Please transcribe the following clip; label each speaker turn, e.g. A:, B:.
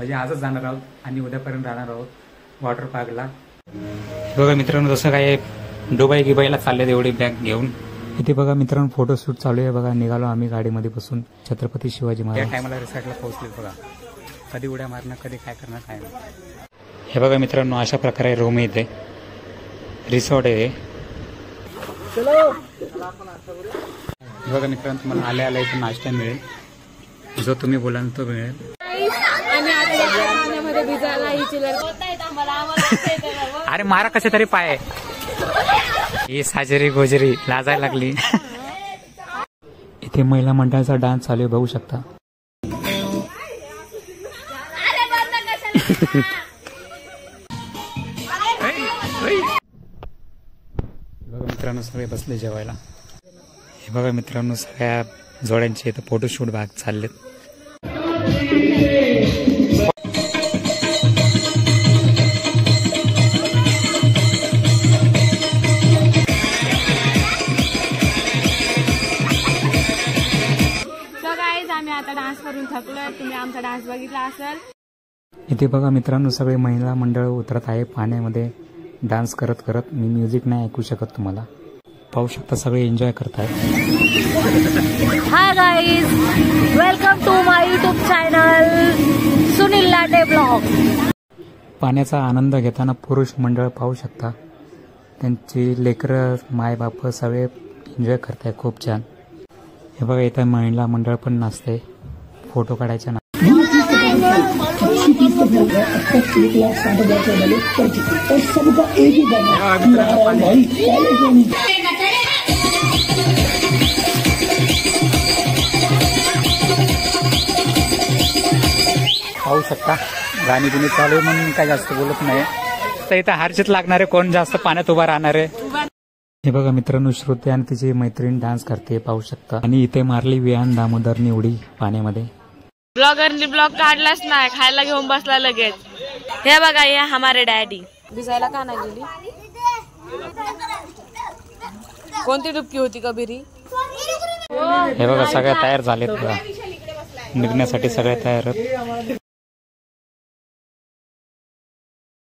A: म्हणजे आजच जाणार आहोत आणि उद्यापर्यंत राहणार आहोत वॉटर पार्कला। बघा मित्रांनो, जसं काय दुबई गिबाईला चालले एवढी बॅग घेऊन। इथे बघा मित्रांनो, फोटोशूट चालू आहे। बघा निघालो आम्ही गाडीमध्ये बसून छत्रपती शिवाजी महाराज। या टायमाला रिसॉर्टला पोहोचले बघा, कधी उड्या मारणार कधी काय करणार काय नाही। हे बघा मित्रांनो, अशा प्रकारे रूम इथे रिसॉर्ट आहे। बघा मित्रांनो, तुम्हाला आल्या आल्या इथे नाश्ता मिळेल, जो तुम्ही बोलाल तो मिळेल। अरे मारा कसे तरी पाय, ही साजरी गोजरी लाजायला लागली। इथे महिला मंडळाचा डान्स चालू आहे, बघू शकता। बघा मित्रांनो, सगळे बसले जेवायला। हे बघा मित्रांनो, सगळ्या जोड्यांचे इथं फोटोशूट भाग चाललेत।
B: आम्ही आता डान्स करून थकलोय, तुम्ही आमचा डान्स बघितला असेल।
A: इथे बघा मित्रांनो, सगळे महिला मंडळ उतरत आहे पाण्यामध्ये डान्स करत करत। मी म्युझिक नाही ऐकू शकत, तुम्हाला पाहू शकता सगळे एन्जॉय करतायत।
B: Hi guys, welcome to my YouTube channel Sunil Late blog.
A: पाण्याचा आनंद घेताना पुरुष मंडळ पाहू शकता, त्यांची लेकरं माय बाप सगळे एन्जॉय करताय, खूप छान। हे बघा इथं महिला मंडळ पण नाचते, फोटो काढायचा ना। पाहू शकता गाणी बिणी चालू आहे म्हणून काय जास्त बोलत नाही। तर इथं हारजीत लागणारे कोण जास्त पाण्यात उभा राहणार आहे। हे बघा मित्रांनो, श्रुती आणि तिची मैत्रीण डान्स करते, पाहू शकता। आणि इथे मारली विहान दामोदरनी उडी पाण्यामध्ये।
B: ब्लॉगरनी ब्लॉग काढलाच नाही, खायला घेऊन बसला लगेच। हे बघा, हे हमारे डॅडी भिजायला का नाही गेली? कोणती डुबकी होती कबीरी?
A: हे बघा सगळे तयार झालेत बघा, निघण्यासाठी सगळे तयार आहेत।